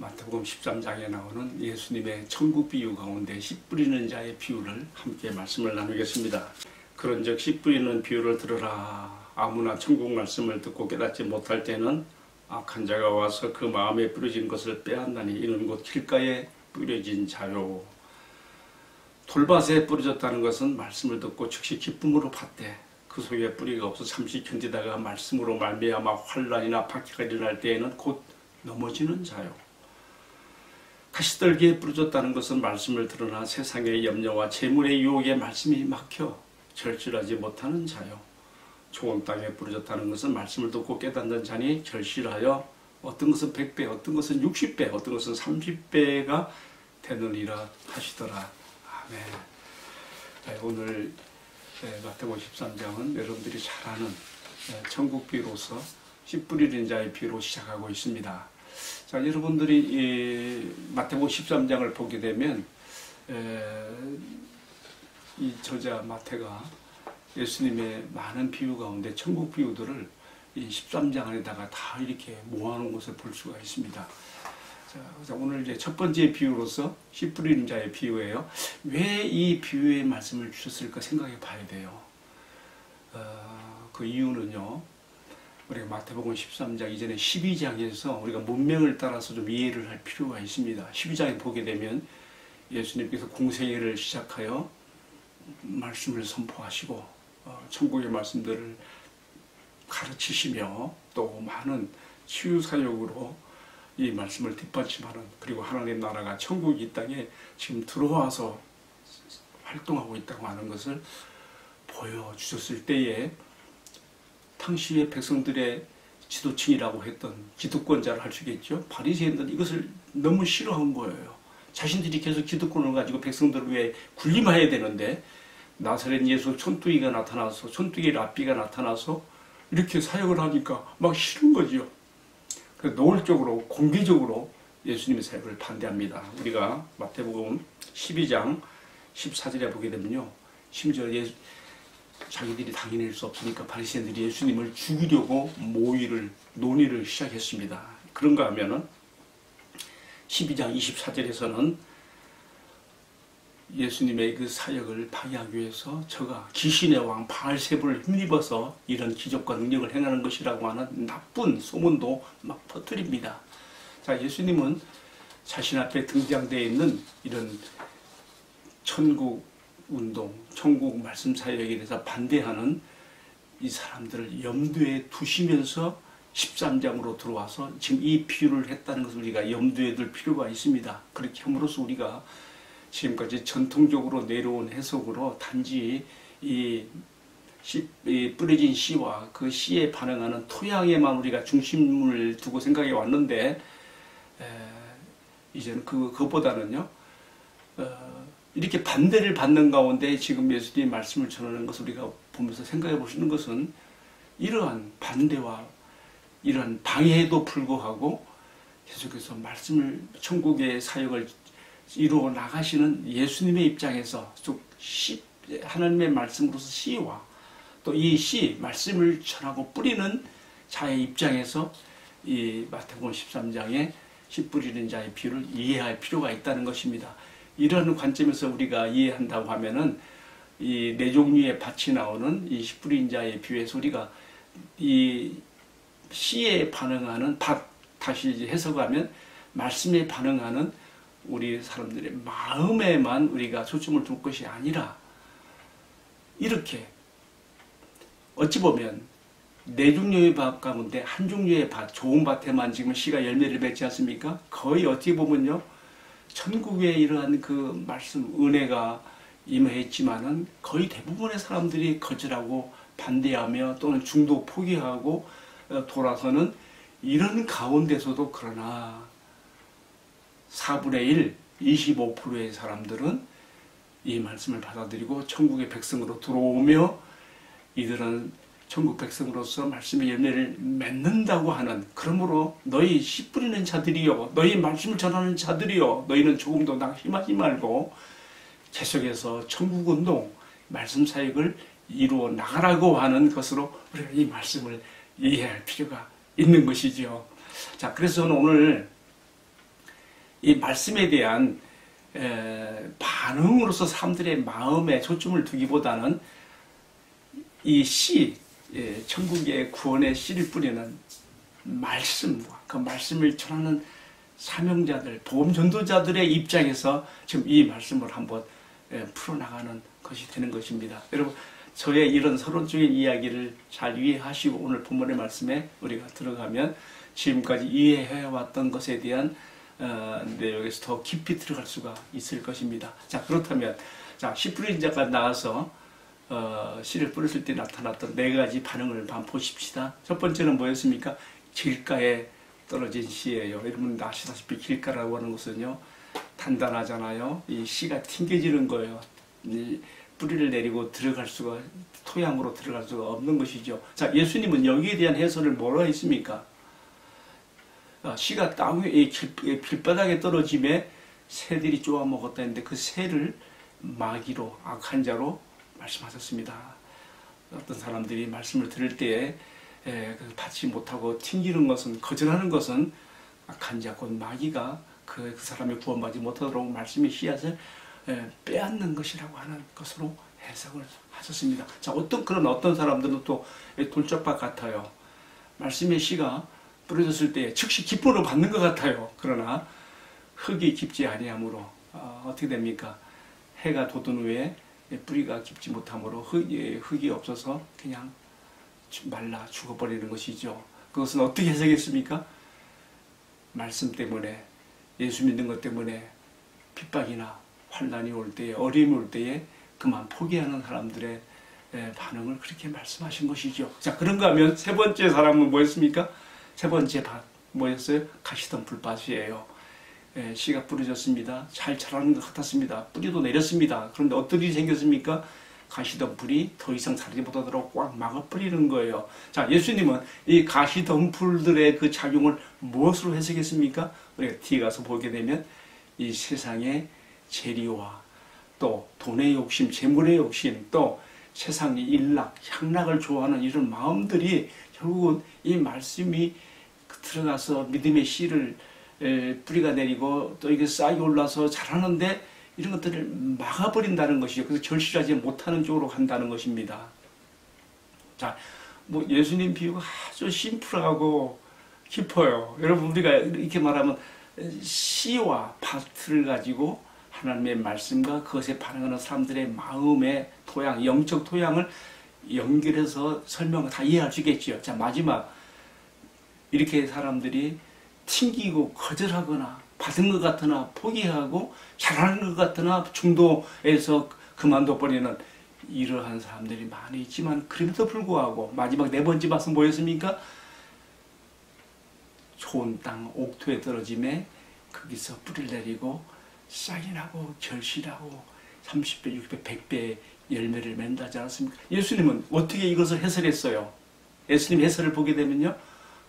마태복음 13장에 나오는 예수님의 천국 비유 가운데 씨 뿌리는 자의 비유를 함께 말씀을 나누겠습니다. 그런즉 씨 뿌리는 비유를 들으라. 아무나 천국 말씀을 듣고 깨닫지 못할 때는 악한 자가 와서 그 마음에 뿌려진 것을 빼앗나니 이는 곧 길가에 뿌려진 자요. 돌밭에 뿌려졌다는 것은 말씀을 듣고 즉시 기쁨으로 받되 그 속에 뿌리가 없어 잠시 견디다가 말씀으로 말미암아 환난이나 박해가 일어날 때에는 곧 넘어지는 자요. 가시떨기에 뿌려졌다는 것은 말씀을 들으나 세상의 염려와 재물의 유혹에 말씀이 막혀 절실하지 못하는 자요. 좋은 땅에 뿌려졌다는 것은 말씀을 듣고 깨닫는 자니 절실하여 어떤 것은 100배, 어떤 것은 60배, 어떤 것은 30배가 되느니라 하시더라. 아멘. 오늘 마태복음 13장은 여러분들이 잘 아는 천국 비유로서 씨 뿌리는 자의 비유로 시작하고 있습니다. 자, 여러분들이 마태복음 13장을 보게 되면 이 저자 마태가 예수님의 많은 비유 가운데 천국 비유들을 이 13장 안에다가 다 이렇게 모아놓은 것을 볼 수가 있습니다. 자, 오늘 이제 첫 번째 비유로서 씨 뿌리는 자의 비유예요. 왜 이 비유의 말씀을 주셨을까 생각해 봐야 돼요. 그 이유는요, 우리가 마태복음 13장 이전에 12장에서 우리가 문명을 따라서 좀 이해를 할 필요가 있습니다. 12장에 보게 되면 예수님께서 공생애를 시작하여 말씀을 선포하시고 천국의 말씀들을 가르치시며 또 많은 치유사역으로 이 말씀을 뒷받침하는, 그리고 하나님 나라가 천국이 이 땅에 지금 들어와서 활동하고 있다고 하는 것을 보여주셨을 때에 당시의 백성들의 지도층이라고 했던 기득권자를 할 수 있겠죠. 바리새인들은 이것을 너무 싫어한 거예요. 자신들이 계속 기득권을 가지고 백성들을 위해 군림해야 되는데 나사렛 예수 촌뚜기가 나타나서, 촌뚜기 랍비가 나타나서 이렇게 사역을 하니까 막 싫은 거죠. 그래서 노골적으로 공개적으로 예수님의 사역을 반대합니다. 우리가 마태복음 12장 14절에 보게 되면요, 심지어 자기들이 당해낼 수 없으니까 바리새인들이 예수님을 죽이려고 모의를, 논의를 시작했습니다. 그런가 하면은 12장 24절에서는 예수님의 그 사역을 방해하기 위해서 저가 귀신의 왕 바알세불을 힘입어서 이런 기적과 능력을 행하는 것이라고 하는 나쁜 소문도 막 퍼뜨립니다. 자, 예수님은 자신 앞에 등장되어 있는 이런 천국 운동, 천국 말씀 사역에 대해서 반대하는 이 사람들을 염두에 두시면서 13장으로 들어와서 지금 이 비유를 했다는 것을 우리가 염두에 둘 필요가 있습니다. 그렇게 함으로써 우리가 지금까지 전통적으로 내려온 해석으로 단지 이 뿌려진 씨와 그 씨에 반응하는 토양에만 우리가 중심을 두고 생각해 왔는데, 이제는 그것보다는요, 이렇게 반대를 받는 가운데 지금 예수님의 말씀을 전하는 것을 우리가 보면서 생각해 보시는 것은 이러한 반대와 이러한 방해에도 불구하고 계속해서 말씀을, 천국의 사역을 이루어 나가시는 예수님의 입장에서 하나님의 말씀으로서 씨와 또 이 씨, 말씀을 전하고 뿌리는 자의 입장에서 이 마태복음 13장에 씨 뿌리는 자의 비유를 이해할 필요가 있다는 것입니다. 이런 관점에서 우리가 이해한다고 하면은 이 네 종류의 밭이 나오는 이 씨 뿌린 자의 비유에서 우리가 이 씨에 반응하는 밭, 다시 이제 해석하면 말씀에 반응하는 우리 사람들의 마음에만 우리가 초점을 둘 것이 아니라, 이렇게 어찌 보면 네 종류의 밭 가운데 한 종류의 밭, 좋은 밭에만 지금 씨가 열매를 맺지 않습니까? 거의 어찌 보면요, 천국에 이러한 그 말씀, 은혜가 임했지만은 거의 대부분의 사람들이 거절하고 반대하며 또는 중도 포기하고 돌아서는 이런 가운데서도, 그러나 4분의 1, 25%의 사람들은 이 말씀을 받아들이고 천국의 백성으로 들어오며 이들은 천국 백성으로서 말씀의 열매를 맺는다고 하는, 그러므로 너희 씨 뿌리는 자들이요, 너희 말씀을 전하는 자들이요, 너희는 조금도 낙심하지 말고 계속해서 천국운동, 말씀 사역을 이루어 나가라고 하는 것으로 우리가 이 말씀을 이해할 필요가 있는 것이죠. 자, 그래서 저는 오늘 이 말씀에 대한 반응으로서 사람들의 마음에 초점을 두기보다는 이 씨, 천국의 구원의 씨를 뿌리는 말씀과 그 말씀을 전하는 사명자들, 복음 전도자들의 입장에서 지금 이 말씀을 한번 풀어나가는 것이 되는 것입니다. 여러분, 저의 이런 서론적인 이야기를 잘 이해하시고 오늘 본문의 말씀에 우리가 들어가면 지금까지 이해해왔던 것에 대한 내용에서 더 깊이 들어갈 수가 있을 것입니다. 자, 그렇다면 자, 씨 뿌린 자가 나와서 씨를 뿌렸을 때 나타났던 네 가지 반응을 한번 보십시다. 첫 번째는 뭐였습니까? 길가에 떨어진 씨예요. 여러분 아시다시피 길가라고 하는 것은요, 단단하잖아요. 이 씨가 튕겨지는 거예요. 이 뿌리를 내리고 들어갈 수가, 토양으로 들어갈 수가 없는 것이죠. 자, 예수님은 여기에 대한 해설을 뭐라 했습니까? 씨가 땅 위에 길바닥에 떨어짐에 새들이 쪼아 먹었다 했는데 그 새를 마귀로, 악한 자로 말씀하셨습니다. 어떤 사람들이 말씀을 들을 때에 받지 못하고 튕기는 것은, 거절하는 것은 악한 자, 곧 마귀가 그 사람이 구원받지 못하도록 말씀의 씨앗을 빼앗는 것이라고 하는 것으로 해석을 하셨습니다. 자, 어떤 사람들은 또 돌짝밭 같아요. 말씀의 씨가 뿌려졌을 때 즉시 기쁨을 받는 것 같아요. 그러나 흙이 깊지 아니하므로 어떻게 됩니까? 해가 돋은 후에 뿌리가 깊지 못하므로 흙이 없어서 그냥 말라 죽어버리는 것이죠. 그것은 어떻게 해석했습니까? 말씀 때문에, 예수 믿는 것 때문에 핍박이나 환난이 올 때에, 어려움이 올 때에 그만 포기하는 사람들의 반응을 그렇게 말씀하신 것이죠. 자, 그런가 하면 세 번째 사람은 뭐였습니까? 세 번째 밭 뭐였어요? 가시던 풀밭이에요. 씨가 뿌려졌습니다. 잘 자라는 것 같았습니다. 뿌리도 내렸습니다. 그런데 어떤 일이 생겼습니까? 가시덤불이 더 이상 자라지 못하도록 꽉 막아 뿌리는 거예요. 자, 예수님은 이 가시덤불들의 그 작용을 무엇으로 해석했습니까? 우리가 뒤에 가서 보게 되면 이 세상의 재리와 또 돈의 욕심, 재물의 욕심, 또 세상의 일락, 향락을 좋아하는 이런 마음들이 결국은 이 말씀이 들어가서 믿음의 씨를 뿌리가 내리고 또 이게 싹이 올라서 자라는데 이런 것들을 막아버린다는 것이죠. 그래서 절실하지 못하는 쪽으로 간다는 것입니다. 자, 뭐 예수님 비유가 아주 심플하고 깊어요. 여러분, 우리가 이렇게 말하면 씨와 밭을 가지고 하나님의 말씀과 그것에 반응하는 사람들의 마음의 토양, 영적 토양을 연결해서 설명을 다 이해할 수 있겠죠. 자, 마지막, 이렇게 사람들이 튕기고 거절하거나 받은 것 같으나 포기하고 잘하는 것 같으나 중도에서 그만둬버리는 이러한 사람들이 많이 있지만, 그럼에도 불구하고 마지막 네 번째 밭은 뭐였습니까? 좋은 땅, 옥토에 떨어짐에 거기서 뿌리를 내리고 싹이 나고 결실하고 30배, 60배, 100배의 열매를 맺는다지 않았습니까? 예수님은 어떻게 이것을 해설했어요? 예수님 해설을 보게 되면요,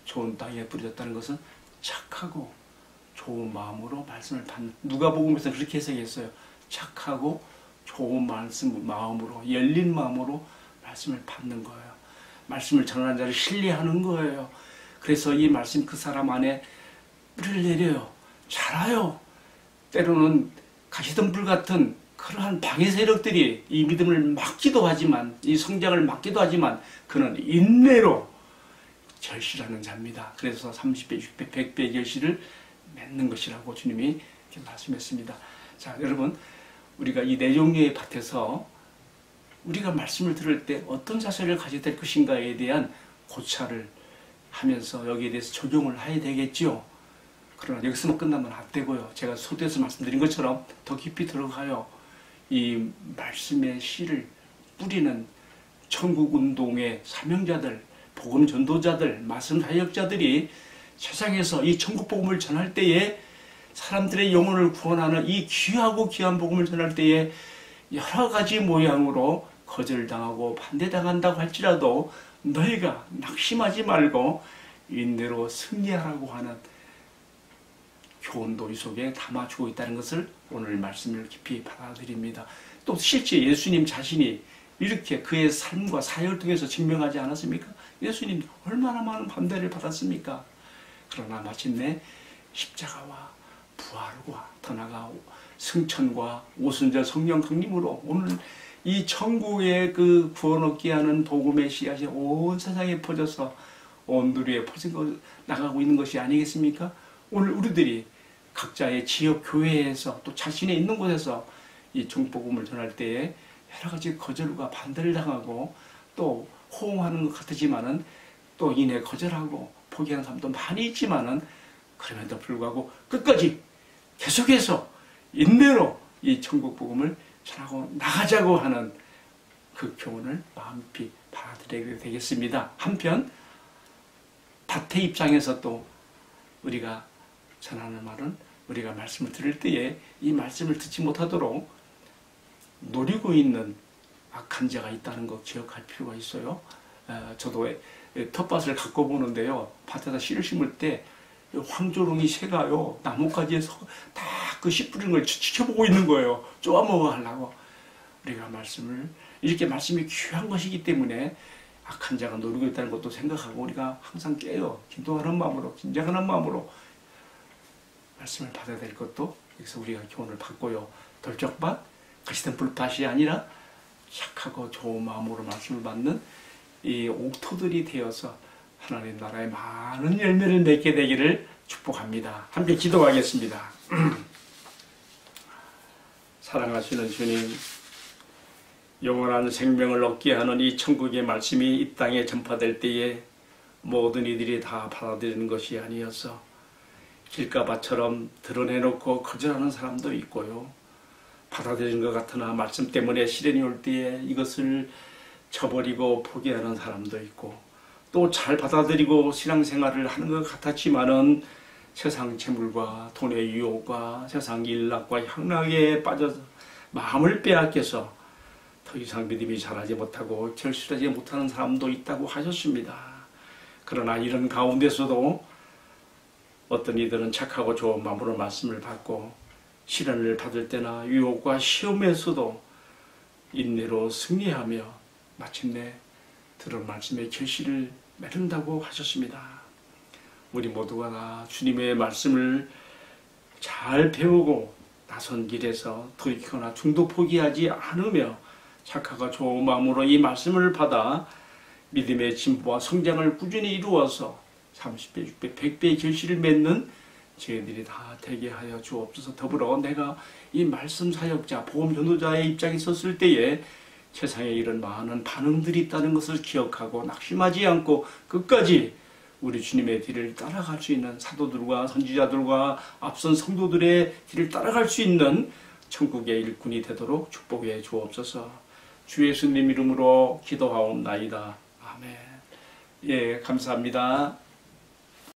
좋은 땅에 뿌려졌다는 것은 착하고 좋은 마음으로 말씀을 받는, 누가복음에서 그렇게 해석했어요. 착하고 좋은 마음으로, 열린 마음으로 말씀을 받는 거예요. 말씀을 전하는 자를 신뢰하는 거예요. 그래서 이 말씀 그 사람 안에 뿌리를 내려요. 자라요. 때로는 가시덤불 같은 그러한 방해 세력들이 이 믿음을 막기도 하지만, 이 성장을 막기도 하지만, 그는 인내로 결실하는 자입니다. 그래서 30배, 60배, 100배의 결실을 맺는 것이라고 주님이 이렇게 말씀했습니다. 자, 여러분, 우리가 이 네 종류의 밭에서 우리가 말씀을 들을 때 어떤 자세를 가져야 될 것인가에 대한 고찰을 하면서 여기에 대해서 적용을 해야 되겠죠. 그러나 여기서만 끝나면 안 되고요. 제가 서두에서 말씀드린 것처럼 더 깊이 들어가요. 이 말씀의 씨를 뿌리는 천국운동의 사명자들, 복음 전도자들, 말씀 사역자들이 세상에서 이 천국 복음을 전할 때에, 사람들의 영혼을 구원하는 이 귀하고 귀한 복음을 전할 때에 여러 가지 모양으로 거절당하고 반대당한다고 할지라도 너희가 낙심하지 말고 인내로 승리하라고 하는 교훈도 이 속에 담아주고 있다는 것을 오늘 말씀을 깊이 받아들입니다. 또 실제 예수님 자신이 이렇게 그의 삶과 사역을 통해서 증명하지 않았습니까? 예수님 얼마나 많은 반대를 받았습니까? 그러나 마침내 십자가와 부활과 더 나아가 승천과 오순절 성령 강림으로 오늘 이 천국의 그 구원 얻게 하는 복음의 씨앗이 온 세상에 퍼져서 온 누리에 나가고 있는 것이 아니겠습니까? 오늘 우리들이 각자의 지역 교회에서 또 자신의 있는 곳에서 이 중복음을 전할 때에 여러 가지 거절과 반대를 당하고 또 호응하는 것 같지만은 또 이내 거절하고 포기하는 사람도 많이 있지만은 그럼에도 불구하고 끝까지 계속해서 인내로 이 천국 복음을 전하고 나가자고 하는 그 교훈을 마음 깊이 받아들여야 되겠습니다. 한편 밭의 입장에서 또 우리가 전하는 말은 우리가 말씀을 들을 때에 이 말씀을 듣지 못하도록 노리고 있는 악한 자가 있다는 거 기억할 필요가 있어요. 저도 텃밭을 갖고 보는데요. 밭에다 씨를 심을 때 황조롱이 새가요 나뭇가지에서 다 그 씨 뿌리는 걸 지켜보고 있는 거예요. 쪼아먹어 하려고. 우리가 말씀을 이렇게 말씀이 귀한 것이기 때문에 악한 자가 노리고 있다는 것도 생각하고 우리가 항상 깨어 기도하는 마음으로 긴장하는 마음으로 말씀을 받아야 될 것도 여기서 우리가 교훈을 받고요. 돌적밭 거시된 불밭이 아니라 착하고 좋은 마음으로 말씀을 받는 이 옥토들이 되어서 하나님 나라의 많은 열매를 맺게 되기를 축복합니다. 함께 기도하겠습니다. 사랑하시는 주님, 영원한 생명을 얻게 하는 이 천국의 말씀이 이 땅에 전파될 때에 모든 이들이 다 받아들이는 것이 아니어서 길가밭처럼 드러내놓고 거절하는 사람도 있고요. 받아들이는 것 같으나 말씀 때문에 시련이 올 때에 이것을 저버리고 포기하는 사람도 있고 또 잘 받아들이고 신앙생활을 하는 것 같았지만은 세상 재물과 돈의 유혹과 세상 일락과 향락에 빠져서 마음을 빼앗겨서 더 이상 믿음이 자라지 못하고 결실하지 못하는 사람도 있다고 하셨습니다. 그러나 이런 가운데서도 어떤 이들은 착하고 좋은 마음으로 말씀을 받고 시련을 받을 때나 유혹과 시험에서도 인내로 승리하며 마침내 들은 말씀의 결실을 맺는다고 하셨습니다. 우리 모두가 다 주님의 말씀을 잘 배우고 나선 길에서 돌이키거나 중도 포기하지 않으며 착하고 좋은 마음으로 이 말씀을 받아 믿음의 진보와 성장을 꾸준히 이루어서 30배, 60배, 100배의 결실을 맺는 저희들이 다 되게 하여 주옵소서. 더불어 내가 이 말씀 사역자, 복음 전도자의 입장에 섰을 때에 세상에 이런 많은 반응들이 있다는 것을 기억하고 낙심하지 않고 끝까지 우리 주님의 뒤를 따라갈 수 있는 사도들과 선지자들과 앞선 성도들의 뒤를 따라갈 수 있는 천국의 일꾼이 되도록 축복해 주옵소서. 주 예수님 이름으로 기도하옵나이다. 아멘. 예, 감사합니다.